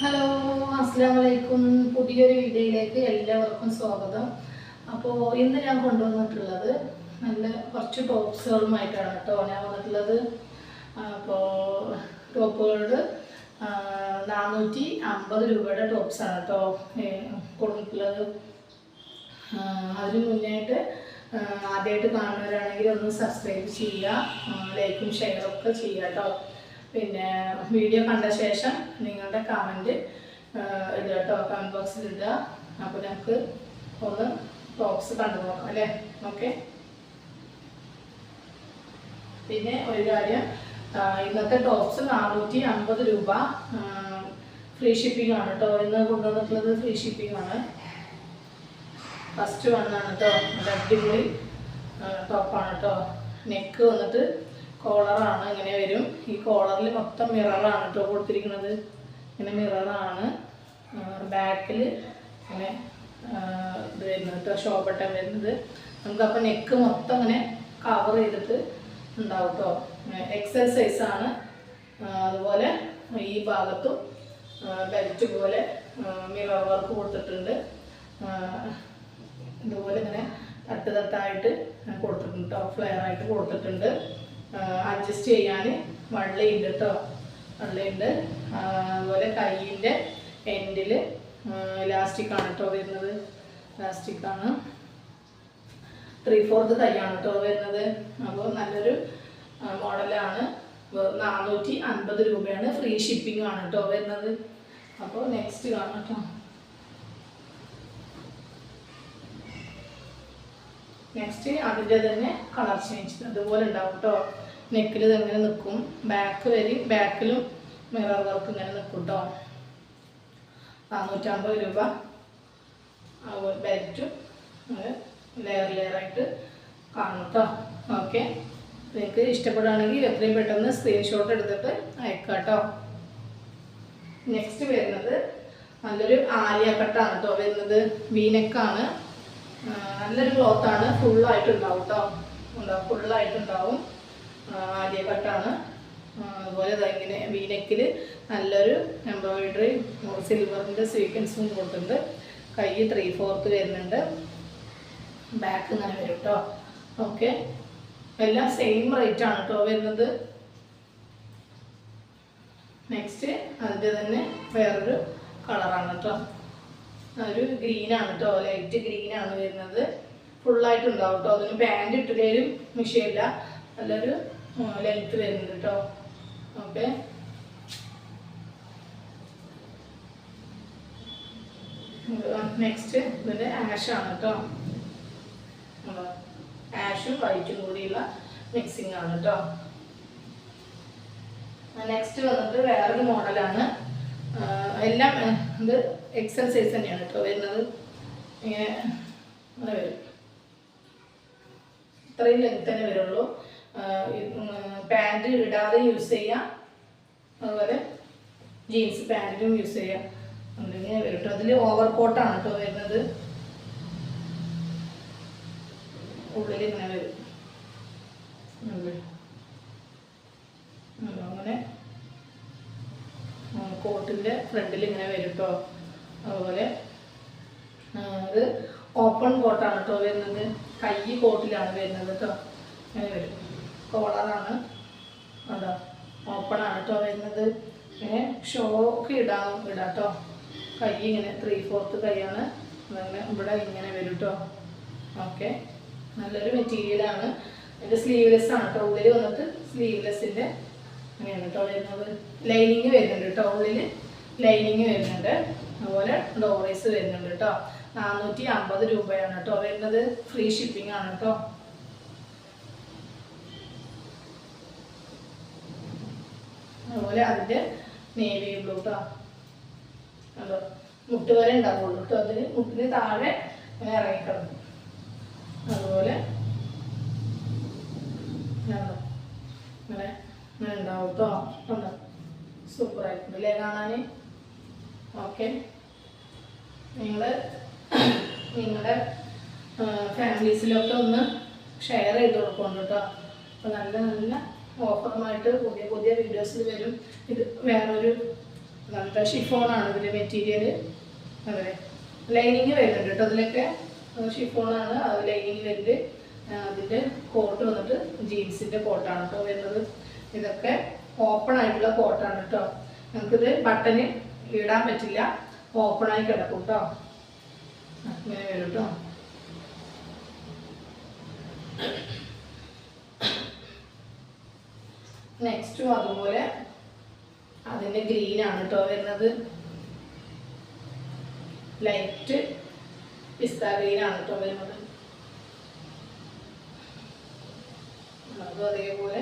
Hello, അസ്സലാമു അലൈക്കും. പുതിയൊരു വീഡിയോയിലേക്ക് എല്ലാവർക്കും സ്വാഗതം. അപ്പോൾ ഇന്ന് ഞാൻ കൊണ്ടുവന്നിട്ടുള്ളത് നല്ല കുറച്ച് ടോപ്സുകളുമായിട്ടാണ് കേട്ടോ ഞാൻ വന്നിട്ടുള്ളത്. അപ്പോൾ ടോപ്പുകളുടെ 450 രൂപയുടെ ടോപ്സാണ് കേട്ടോ കൊടുത്തിട്ടുള്ളത്. അതിന് മുന്നായിട്ട് ആദ്യമായിട്ട് കാണുന്നവരാണെങ്കിൽ ഒന്ന് സബ്സ്ക്രൈബ് ചെയ്യുക, ലൈക്കും ഷെയറും ഒക്കെ ചെയ്യുക കേട്ടോ. പിന്നെ വീഡിയോ കണ്ട ശേഷം നിങ്ങളുടെ കമൻറ്റ് ഇടുക കേട്ടോ, കമൻറ്റ് ബോക്സിൽ ഇടുക. അപ്പോൾ ഞങ്ങൾക്ക് ഒന്ന് ടോപ്സ് കണ്ടു നോക്കാം അല്ലേ. ഓക്കെ. പിന്നെ ഒരു കാര്യം, ഇന്നത്തെ ടോപ്സ് 450 രൂപ ഫ്രീ ഷിപ്പിംഗ് ആണ് കേട്ടോ. ഇന്ന് കൊണ്ടുവന്നിട്ടുള്ളത് ഫ്രീ ഷിപ്പിംഗ് ആണ്. ഫസ്റ്റ് വണ്ണാണ് കേട്ടോ, നല്ല അടിപൊളി ടോപ്പാണ് കേട്ടോ. നെക്ക് വന്നിട്ട് കോളറാണ്, ഇങ്ങനെ വരും. ഈ കോളറിൽ മൊത്തം മിററാണ് കേട്ടോ കൊടുത്തിരിക്കുന്നത്. ഇങ്ങനെ മിററാണ്. ബാക്കിൽ ഇങ്ങനെ ഇത് വരുന്നത് കേട്ടോ, ഷോ ബട്ടൺ വരുന്നത്. നമുക്കപ്പോൾ നെക്ക് മൊത്തം ഇങ്ങനെ കവർ ചെയ്തിട്ട് ഉണ്ടാവും കേട്ടോ. എക്സൽ സൈസാണ്. അതുപോലെ ഈ ഭാഗത്തും ബെൽറ്റ് പോലെ മിറർ വർക്ക് കൊടുത്തിട്ടുണ്ട്. ഇതുപോലെ ഇങ്ങനെ തട്ടായിട്ട് കൊടുത്തിട്ടുണ്ട് കേട്ടോ, ഫ്ലെയർ ആയിട്ട് കൊടുത്തിട്ടുണ്ട്. അഡ്ജസ്റ്റ് ചെയ്യാൻ വള്ളിയുണ്ട് കേട്ടോ, വള്ളിയുണ്ട്. അതുപോലെ കൈയിൻ്റെ എൻഡിൽ ഇലാസ്റ്റിക്കാണ് കേട്ടോ വരുന്നത്. ഇലാസ്റ്റിക്കാണ്. 3/4 കൈയാണ് കേട്ടോ വരുന്നത്. അപ്പോൾ നല്ലൊരു മോഡലാണ്. 450 രൂപയാണ്. ഫ്രീ ഷിപ്പിംഗ് ആണ് കേട്ടോ വരുന്നത്. അപ്പോൾ നെക്സ്റ്റ് കാണാം കേട്ടോ. നെക്സ്റ്റ് അതിൻ്റെ തന്നെ കളർ ചേഞ്ച് അതുപോലെ ഉണ്ടാവും കേട്ടോ. നെക്കിൽ ഇതെങ്ങനെ നിൽക്കും, ബാക്ക് വരും. ബാക്കിലും മിറർ വർക്ക് ഇങ്ങനെ നിൽക്കും കേട്ടോ. 450 രൂപ. അതുപോലെ ബെൽറ്റും ലെയറായിട്ട് കാണും കേട്ടോ. ഓക്കെ. നിങ്ങൾക്ക് ഇഷ്ടപ്പെടുകയാണെങ്കിൽ എത്രയും പെട്ടെന്ന് സ്ക്രീൻഷോട്ട് എടുത്തിട്ട് അയക്കാം കേട്ടോ. നെക്സ്റ്റ് വരുന്നത് നല്ലൊരു ആലിയ കട്ടാണ് കേട്ടോ വരുന്നത്. വീനെക്കാണ്. നല്ലൊരു ക്ലോത്താണ്. ഫുള്ളായിട്ടുണ്ടാവും കേട്ടോ. ഉണ്ടാവും, ഫുള്ളായിട്ടുണ്ടാവും. ആലിയ കട്ടാണ്. അതുപോലെ ഇങ്ങനെ വീനെക്കിൽ നല്ലൊരു എംബ്രോയിഡറി സിൽവറിൻ്റെ സീക്വൻസും കൊടുത്തിട്ടുണ്ട്. കൈ 3/4 വരുന്നുണ്ട്. ബാക്ക് ഇങ്ങനെ വരും കേട്ടോ. ഓക്കെ. എല്ലാം സെയിം റേറ്റ് ആണ് കേട്ടോ വരുന്നത്. നെക്സ്റ്റ് അതിൻ്റെ തന്നെ വേറൊരു കളറാണ് കേട്ടോ. ഒരു ഗ്രീനാണ് കേട്ടോ, ലൈറ്റ് ഗ്രീനാണ് വരുന്നത്. ഫുള്ളായിട്ടുണ്ടാവും കേട്ടോ. അതിന് പാൻറ് ഇട്ടില്ലേലും വിഷയമില്ല. നല്ലൊരു ലെങ്ത്ത് വരുന്നുണ്ട് കേട്ടോ. ഓക്കെ. നെക്സ്റ്റ് ഇതിൻ്റെ ആഷാണ് കേട്ടോ. ആഷും വൈറ്റും കൂടിയുള്ള മിക്സിംഗ് ആണ് കേട്ടോ. നെക്സ്റ്റ് വന്നിട്ട് വേറൊരു മോഡലാണ്. എല്ലാം ഇത് എക്സൽ സൈസ് തന്നെയാണ് കേട്ടോ വരുന്നത്. ഇങ്ങനെ അങ്ങനെ വരും. ഇത്രയും ലെങ്ത് തന്നെ വരുള്ളൂ. പാൻറ് ഇടാതെ യൂസ് ചെയ്യാം. അതുപോലെ ജീൻസ് പാൻറ്റിലും യൂസ് ചെയ്യാം. അങ്ങനെ വരും കേട്ടോ. അതിൽ ഓവർ കോട്ടാണ് കേട്ടോ വരുന്നത്. ഉള്ളിൽ ഇങ്ങനെ വരും. അങ്ങനെ കോട്ടിൻ്റെ ഫ്രണ്ടിൽ ഇങ്ങനെ വരും കേട്ടോ. അതുപോലെ ഇത് ഓപ്പൺ കോട്ടാണ് കേട്ടോ വരുന്നത്. കൈ കോട്ടിലാണ് വരുന്നത് കേട്ടോ. ഇങ്ങനെ വരും. കോളറാണ് കേട്ടോ. ഓപ്പണാണ് കേട്ടോ വരുന്നത്. ഇങ്ങനെ ഷോക്ക് ഇടാം കേട്ടോ. കൈ ഇങ്ങനെ 3/4 കൈയാണ്. അങ്ങനെ ഇവിടെ ഇങ്ങനെ വരും കേട്ടോ. ഓക്കെ. നല്ലൊരു മെറ്റീരിയലാണ്. ഇതിൻ്റെ സ്ലീവ്ലെസ് ആണ് കേട്ടോ. ഉള്ളിൽ വന്നിട്ട് സ്ലീവ്ലെസ്സിൻ്റെ അങ്ങനെയാണ് കേട്ടോ വരുന്നത്. ലൈനിങ് വരുന്നുണ്ട് കേട്ടോ. ഉള്ളിൽ ലൈനിങ് വരുന്നുണ്ട്. അതുപോലെ ഡോറീസ് വരുന്നുണ്ട് കേട്ടോ. 450 രൂപയാണ് കേട്ടോ വരുന്നത്. ഫ്രീ ഷിപ്പിംഗ് ആണ് കേട്ടോ. അതുപോലെ അതിൻ്റെ നേവി ബ്ലൂ കേട്ടോ. അതോ മുട്ട് വരെ ഉണ്ടാവുള്ളൂ കേട്ടോ. അതിന് മുട്ടിന് താഴെ ഇങ്ങനെ ഇറങ്ങിക്കിടക്കും. അതുപോലെ ഇങ്ങനെ ഇങ്ങനെ ഉണ്ടാവും കേട്ടോ. ഉണ്ടോ, സൂപ്പറായിട്ടുണ്ട് അല്ലേ കാണാൻ. ഓക്കെ. നിങ്ങളുടെ ഫാമിലീസിലൊക്കെ ഒന്ന് ഷെയർ ചെയ്ത് കൊടുക്കണം കേട്ടോ. അപ്പോൾ നല്ല ഓഫറുമായിട്ട് പുതിയ വീഡിയോസിൽ വരും. ഇത് വേറൊരു നല്ല ഷിഫോണാണ് ഇതിൻ്റെ മെറ്റീരിയൽ. അതെ, ലൈനിങ് വരുന്നുണ്ട് കേട്ടോ അതിലൊക്കെ. ഷിഫോണാണ്, അത് ലൈനിങ് വരുന്നുണ്ട്. അതിൻ്റെ കോട്ട് വന്നിട്ട് ജീൻസിൻ്റെ കോട്ടാണ് കേട്ടോ വരുന്നത്. ഇതൊക്കെ ഓപ്പൺ ആയിട്ടുള്ള കോട്ടാണ് കേട്ടോ. നമുക്കിത് ബട്ടന് ഇടാൻ പറ്റില്ല, ഓപ്പണായി കിടക്കും കേട്ടോ. ഇങ്ങനെ വരും കേട്ടോ. നെക്സ്റ്റും അതുപോലെ അതിൻ്റെ ഗ്രീനാണ് കേട്ടോ വരുന്നത്. ലൈറ്റ് പിസ്ത ഗ്രീനാണ് കേട്ടോ വരുന്നത്. അതും അതേപോലെ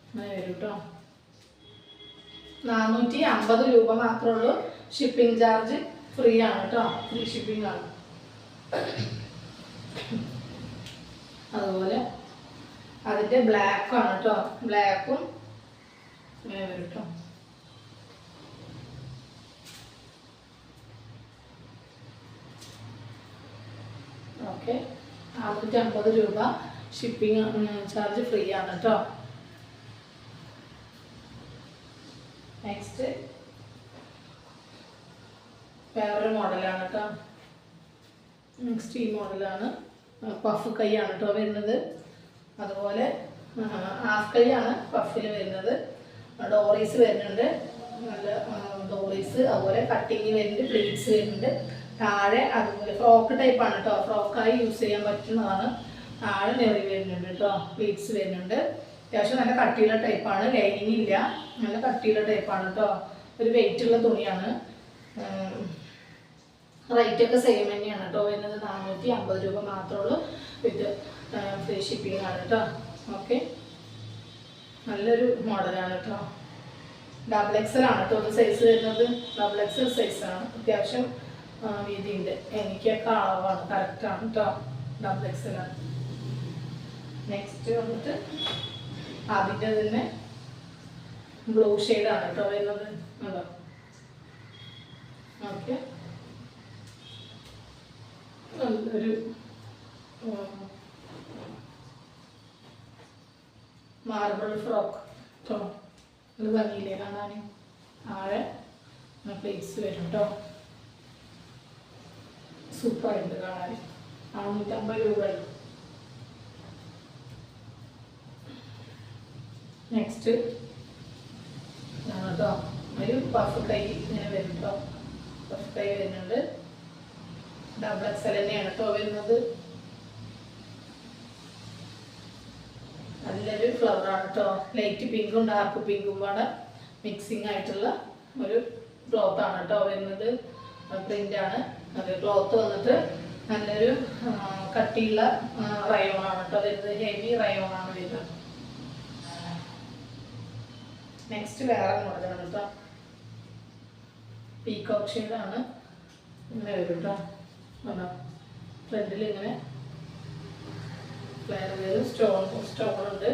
അങ്ങനെ വരും കേട്ടോ. 450 രൂപ മാത്രമേ ഉള്ളൂ. ഷിപ്പിംഗ് ചാർജ് ഫ്രീ ആണ് കേട്ടോ, ഫ്രീ ഷിപ്പിംഗ് ആണ്. അതുപോലെ അതിൻ്റെ ബ്ലാക്കാണ് കേട്ടോ, ബ്ലാക്കും ഇങ്ങനെ വരും കേട്ടോ. ഓക്കെ, 450 രൂപ ഷിപ്പിംഗ് ചാർജ് ഫ്രീ ആണ് കേട്ടോ. നെക്സ്റ്റ് വേറൊരു മോഡലാണ് കേട്ടോ. നെക്സ്റ്റ് ഈ മോഡലാണ്. പഫ് കൈയാണ് കേട്ടോ വരുന്നത്. അതുപോലെ ഹാഫ് കൈയാണ് പഫിൽ വരുന്നത്. ഡോറീസ് വരുന്നുണ്ട്, നല്ല ഡോറീസ്. അതുപോലെ കട്ടിങ് വരുന്നുണ്ട്, പ്ലീറ്റ്സ് വരുന്നുണ്ട് താഴെ. അതുപോലെ ഫ്രോക്ക് ടൈപ്പാണ് കേട്ടോ, ഫ്രോക്കായി യൂസ് ചെയ്യാൻ പറ്റുന്നതാണ്. താഴെ നെറി വരുന്നുണ്ട് കേട്ടോ, പ്ലീറ്റ്സ് വരുന്നുണ്ട്. അത്യാവശ്യം നല്ല കട്ടിയുള്ള ടൈപ്പാണ്, ലൈനിങ് ഇല്ല, നല്ല കട്ടിയുള്ള ടൈപ്പാണ് കേട്ടോ. ഒരു വെയിറ്റുള്ള തുണിയാണ്. റേറ്റൊക്കെ സെയിം തന്നെയാണ് കേട്ടോ വരുന്നത്. 450 രൂപ മാത്രമേ ഉള്ളൂ. വിത്ത് ഫ്രീ ഷിപ്പിംഗ് ആണ് കേട്ടോ. ഓക്കെ, നല്ലൊരു മോഡലാണ് കേട്ടോ. ഡബിൾ എക്സൽ ആണ് കേട്ടോ ഇത് സൈസ് വരുന്നത്. ഡബിൾ എക്സൽ സൈസാണ്, അത്യാവശ്യം വീതിയുണ്ട്. എനിക്കൊക്കെ അളവാണ്, കറക്റ്റാണ് കേട്ടോ. ഡബിൾ എക്സലാണ്. നെക്സ്റ്റ് വന്നിട്ട് അതിൻ്റെ തന്നെ ബ്ലൂ ഷെയ്ഡാണ് കേട്ടോ വരുന്നത്. അതോ ഓക്കെ, നല്ലൊരു മാർബിൾ ഫ്രോക്ക് കേട്ടോ. അത് ഭംഗിയില്ലേ കാണാൻ. താഴെ പ്ലേറ്റ്സ് വരും കേട്ടോ. സൂപ്പറായിട്ട് കാണാൻ. 450 രൂപയുള്ളൂ. നെക്സ്റ്റ് കേട്ടോ, ഒരു പഫ് കൈ ഇങ്ങനെ വരും കേട്ടോ. പഫ് കൈ വരുന്നുണ്ട്. ഡബിൾ എക്സൽ തന്നെയാണ് കേട്ടോ വരുന്നത്. നല്ലൊരു ഫ്ലവറാണ് കേട്ടോ. ലൈറ്റ് പിങ്കും ഡാർക്ക് പിങ്കും കൂടെ മിക്സിങ് ആയിട്ടുള്ള ഒരു ക്ലോത്താണ് കേട്ടോ വരുന്നത്. പ്രിൻ്റാണ്. അത് ക്ലോത്ത് വന്നിട്ട് നല്ലൊരു കട്ടിയുള്ള റയോണാണ് കേട്ടോ വരുന്നത്. ഹെവി റയോണാണ് വരുന്നത്. നെക്സ്റ്റ് വേറെ മോഡലാണ് കേട്ടോ. പീകോക്ക് ഷെയ്ഡാണ്. ഇങ്ങനെ വരും കേട്ടോ. അതാ ഫ്രണ്ടിൽ ഇങ്ങനെ ഫ്ലെയർ വരും. സ്റ്റോൺ ഉണ്ട്.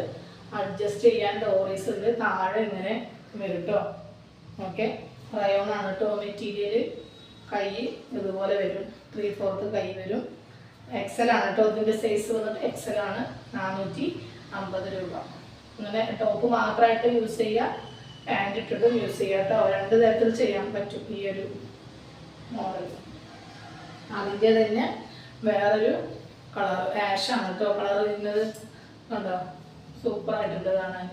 അഡ്ജസ്റ്റ് ചെയ്യാൻ ഡോറീസ് ഉണ്ട്. താഴെ ഇങ്ങനെ വരും കേട്ടോ. ഓക്കെ, റയോൺ ആണ് കേട്ടോ മെറ്റീരിയൽ. കൈ ഇതുപോലെ വരും, 3/4 കൈ വരും. എക്സൽ ആണ് കേട്ടോ ഇതിൻ്റെ സൈസ് വന്നിട്ട്. എക്സൽ ആണ്. 450 രൂപ. ഇങ്ങനെ ടോപ്പ് മാത്രമായിട്ട് യൂസ് ചെയ്യുക, പാൻറ് ഇട്ടിട്ടും യൂസ് ചെയ്യുക കേട്ടോ. 2 തരത്തിൽ ചെയ്യാൻ പറ്റും ഈ ഒരു മോഡൽ. അതിൻ്റെ തന്നെ വേറൊരു കളർ ആഷാണ് കേട്ടോ കളർ വരുന്നത്. കണ്ടോ, സൂപ്പറായിട്ടുണ്ട് കാണാൻ.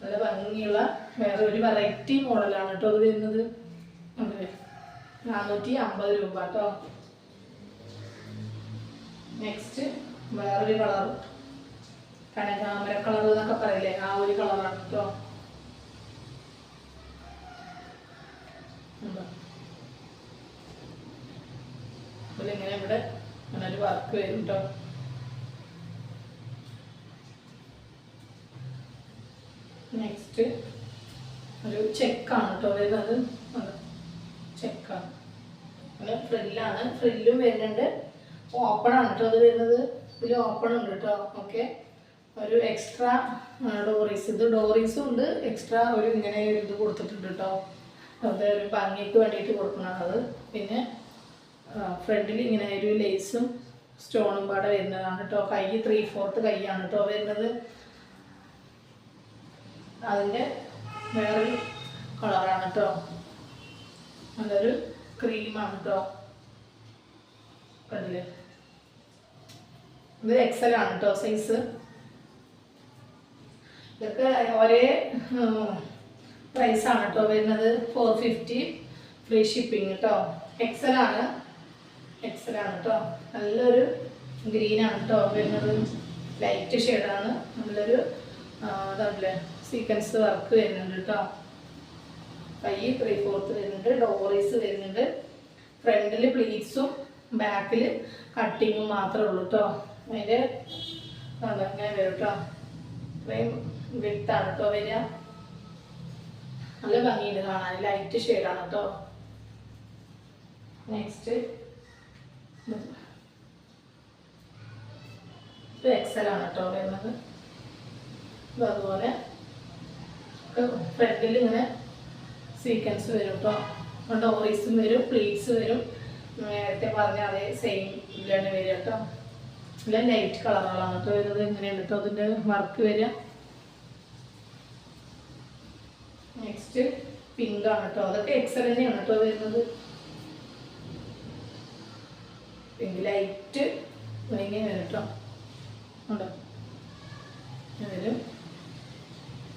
നല്ല ഭംഗിയുള്ള വേറെ ഒരു വെറൈറ്റി മോഡലാണ് കേട്ടോ അത് വരുന്നത്. അതെ, 450 രൂപ കേട്ടോ. നെക്സ്റ്റ് വേറൊരു കളർ, കനകാമര കളർ എന്നൊക്കെ പറയില്ലേ, ആ ഒരു കളറാണ് കേട്ടോ. ഇങ്ങനെ ഇവിടെ അങ്ങനെ ഒരു വർക്ക് വരും കേട്ടോ. നെക്സ്റ്റ് ഒരു ചെക്കാണ് കേട്ടോ വരുന്നത്. ചെക്കാണ്, അങ്ങനെ ഫ്രില്ലാണ്. ഫ്രില്ലും വരുന്നുണ്ട്. ഓപ്പണാണ് കേട്ടോ അത് വരുന്നത്. ഇതിൽ ഓപ്പൺ ഉണ്ട് കേട്ടോ. ഓക്കെ, ഒരു എക്സ്ട്രാ ഡോറീസ്, ഇത് ഡോറീസും ഉണ്ട്. എക്സ്ട്രാ ഒരു ഇങ്ങനെ ഒരു ഇത് കൊടുത്തിട്ടുണ്ട് കേട്ടോ. അത് ഒരു ഭംഗിക്ക് വേണ്ടിയിട്ട് കൊടുക്കുന്നതാണത്. പിന്നെ ഫ്രണ്ടിൽ ഇങ്ങനെ ഒരു ലേസും സ്റ്റോണും പാടെ വരുന്നതാണ് കേട്ടോ. കൈ 3/4 കൈയാണ് കേട്ടോ വരുന്നത്. അതിൻ്റെ വേറൊരു കളറാണ് കേട്ടോ. നല്ലൊരു ക്രീമാണ് കേട്ടോ. കണ്ടില്ലേ, ഇത് എക്സലാണ് കേട്ടോ സൈസ്. ഇതൊക്കെ ഒരേ പ്രൈസാണ് കേട്ടോ വരുന്നത്. 450 ഫ്രീ ഷിപ്പിംഗ് കേട്ടോ. എക്സലാണ് കേട്ടോ. നല്ലൊരു ഗ്രീനാണ് കേട്ടോ വരുന്നത്. ലൈറ്റ് ഷെയ്ഡാണ്. നല്ലൊരു അതല്ലേ സീക്വൻസ് വർക്ക് വരുന്നുണ്ട് കേട്ടോ. കൈ 3/4 വരുന്നുണ്ട്. ഡോറീസ് വരുന്നുണ്ട്. ഫ്രണ്ടിൽ പ്ലീറ്റ്സും ബാക്കിൽ കട്ടിങ്ങും മാത്രമേ ഉള്ളൂ കേട്ടോ. അതിൻ്റെ അങ്ങനെ വരും കേട്ടോ. ഇത്രയും വിട്ടാണ് കേട്ടോ വരിക. നല്ല ഭംഗിയുണ്ട് കാണാൻ. ലൈറ്റ് ഷെയ്ഡാണ് കേട്ടോ. നെക്സ്റ്റ് ഇത് എക്സലാണ് കേട്ടോ വരുന്നത്. അതുപോലെ ഫ്രണ്ടിൽ ഇങ്ങനെ സീക്വൻസ് വരും കേട്ടോ. ഡോറീസും വരും, പ്ലീറ്റ്സ് വരും. നേരത്തെ പറഞ്ഞ അതേ സെയിം ഇതിലാണ് വരിക കേട്ടോ. നല്ല ലൈറ്റ് കളറുകളാണ് കേട്ടോ വരുന്നത്. ഇങ്ങനെയാണ് കേട്ടോ അതിൻ്റെ വർക്ക് വരിക. നെക്സ്റ്റ് പിങ്ക് ആണ് കേട്ടോ. അതൊക്കെ എക്സൽ തന്നെയാണ് കേട്ടോ വരുന്നത്. പിങ്ക് ലൈറ്റ് ഇങ്ങനെ വരും കേട്ടോ. ഉണ്ടോ ഇതിലും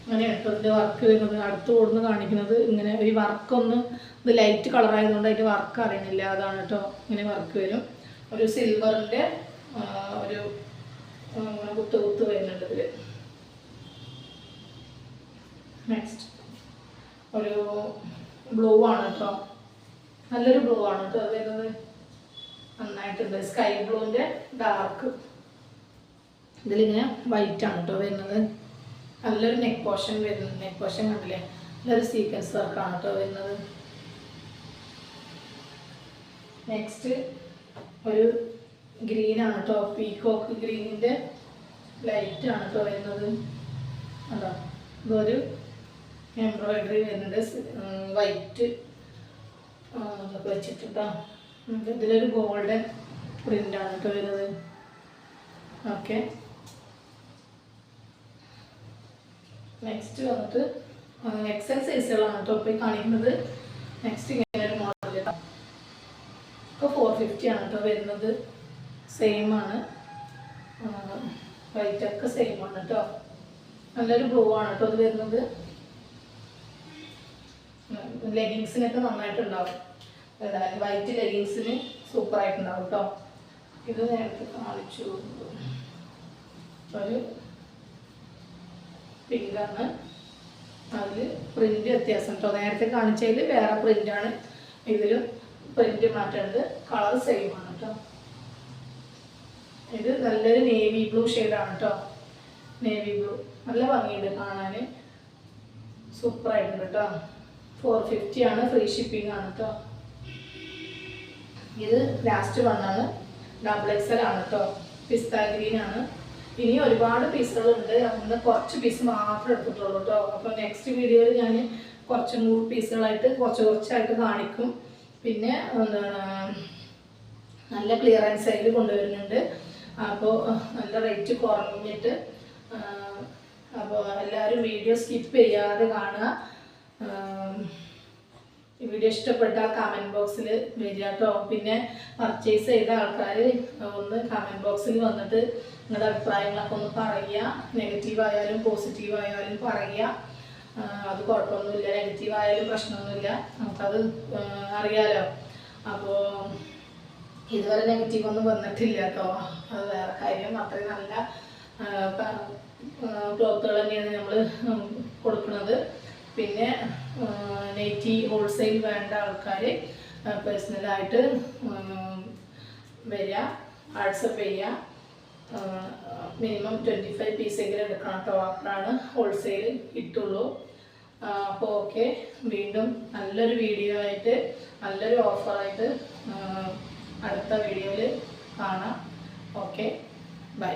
അങ്ങനെയാണ് കേട്ടോ ഇതിൻ്റെ വർക്ക് വരുന്നത്. അടുത്ത് കൊടുന്ന് കാണിക്കുന്നത് ഇങ്ങനെ ഈ വർക്കൊന്ന് ഇത് ലൈറ്റ് കളറായതുകൊണ്ട് അതിൻ്റെ വർക്ക് അറിയണില്ല. അതാണ് കേട്ടോ ഇങ്ങനെ വർക്ക് വരും. ഒരു സിൽവറിൻ്റെ ഒരു കുത്ത് വരുന്നുണ്ട് ഇതിൽ. നെക്സ്റ്റ് ഒരു ബ്ലൂ ആണ് കേട്ടോ. നല്ലൊരു ബ്ലൂ ആണ് കേട്ടോ വരുന്നത്. നന്നായിട്ടുണ്ട്. സ്കൈ ബ്ലൂവിൻ്റെ ഡാർക്ക്. ഇതിലിങ്ങനെ വൈറ്റ് ആണ് കേട്ടോ വരുന്നത്. നല്ലൊരു നെക്ക് പോർഷൻ വരുന്നത്. നെക്ക് പോർഷൻ കണ്ടില്ലേ, നല്ലൊരു സീക്വൻസ് വർക്കാണ് കേട്ടോ വരുന്നത്. നെക്സ്റ്റ് ഒരു ഗ്രീനാണ് കേട്ടോ. പീകോക്ക് ഗ്രീനിൻ്റെ ലൈറ്റ് ആണ് കേട്ടോ വരുന്നത്. അതാ ഇതൊരു എംബ്രോയിഡറി വരുന്നുണ്ട്. വൈറ്റ് ഇതൊക്കെ വെച്ചിട്ടോ. ഇതിലൊരു ഗോൾഡൻ പ്രിൻ്റാണ് കേട്ടോ വരുന്നത്. ഓക്കെ, നെക്സ്റ്റ് വന്നിട്ട് എക്സൽ സൈസുകളാണ് കേട്ടോ ഇപ്പോൾ കാണിക്കുന്നത്. നെക്സ്റ്റ് ഇങ്ങനെ ഒരു മോഡൽ കേട്ടോ. ഇപ്പോൾ 450 ആണ് കേട്ടോ വരുന്നത്. സെയിം ആണ്. വൈറ്റൊക്കെ സെയിം ആണ് കേട്ടോ. നല്ലൊരു ബ്ലൂ ആണ് കേട്ടോ ഇത് വരുന്നത്. ലെഗിങ്സിനൊക്കെ നന്നായിട്ടുണ്ടാവും. വൈറ്റ് ലെഗിങ്സിന് സൂപ്പറായിട്ടുണ്ടാവും കേട്ടോ. ഇത് നേരത്തെ കാണിച്ചു. ഒരു പിങ്കാണ്. അതിൽ പ്രിൻ്റ് വ്യത്യാസം കേട്ടോ. നേരത്തെ കാണിച്ചതിൽ വേറെ പ്രിൻ്റാണ്. ഇതിലും പ്രിൻ്റ് മാറ്റുന്നുണ്ട്. കളർ സെയിം ആണ് കേട്ടോ. ഇത് നല്ലൊരു നേവി ബ്ലൂ ഷെയ്ഡാണ് കേട്ടോ. നേവി ബ്ലൂ നല്ല ഭംഗിയുണ്ട് കാണാൻ. സൂപ്പറായിട്ടുണ്ട് കേട്ടോ. 450 ആണ്. ഫ്രീ ഷിപ്പിംഗ് ആണ് കേട്ടോ. ഇത് ലാസ്റ്റ് വണ്ണാണ്. ഡബിൾ എക്സൽ ആണ് കേട്ടോ. പിസ്ത ഗ്രീൻ ആണ്. ഇനി ഒരുപാട് പീസുകളുണ്ട്. അങ്ങനെ കുറച്ച് പീസ് മാത്രമേ എടുത്തിട്ടുള്ളൂ കേട്ടോ. അപ്പോൾ നെക്സ്റ്റ് വീഡിയോയിൽ ഞാൻ കുറച്ചും കൂടി പീസുകളായിട്ട് കുറച്ചായിട്ട് കാണിക്കും. പിന്നെ എന്താണ് നല്ല ക്ലിയറൻസ് സെയിൽ കൊണ്ടുവരുന്നുണ്ട്. അപ്പോൾ നല്ല റേറ്റ് കുറഞ്ഞിട്ട്. അപ്പോൾ എല്ലാവരും വീഡിയോ സ്കിപ്പ് ചെയ്യാതെ കാണുക. വീഡിയോ ഇഷ്ടപ്പെട്ടാൽ കമൻറ്റ് ബോക്സിൽ വരിക കേട്ടോ. പിന്നെ പർച്ചേസ് ചെയ്ത ആൾക്കാർ ഒന്ന് കമൻറ്റ് ബോക്സിൽ വന്നിട്ട് നിങ്ങളുടെ അഭിപ്രായങ്ങളൊക്കെ ഒന്ന് പറയുക. നെഗറ്റീവ് ആയാലും പോസിറ്റീവ് ആയാലും പറയുക. അത് കുഴപ്പമൊന്നുമില്ല. നെഗറ്റീവ് ആയാലും പ്രശ്നമൊന്നുമില്ല. നമുക്കത് അറിയാലോ. അപ്പോൾ ഇതുവരെ നെഗറ്റീവ് ഒന്നും വന്നിട്ടില്ല കേട്ടോ. അത് വേറെ കാര്യം. അത്രയും നല്ല ക്ലോത്തുകൾ തന്നെയാണ് നമ്മൾ കൊടുക്കുന്നത്. പിന്നെ നെറ്റി ഹോൾസെയിൽ വേണ്ട ആൾക്കാർ പേഴ്സണലായിട്ട് വരിക, വാട്സപ്പ് ചെയ്യുക. മിനിമം 25 പീസെങ്കിലും എടുക്കണം കേട്ടോ. അപ്പോഴാണ് ഹോൾസെയിൽ കിട്ടുള്ളൂ. അപ്പോൾ ഓക്കെ, വീണ്ടും നല്ലൊരു വീഡിയോ ആയിട്ട് നല്ലൊരു ഓഫറായിട്ട് അടുത്ത വീഡിയോയിൽ കാണാം. Okay, by.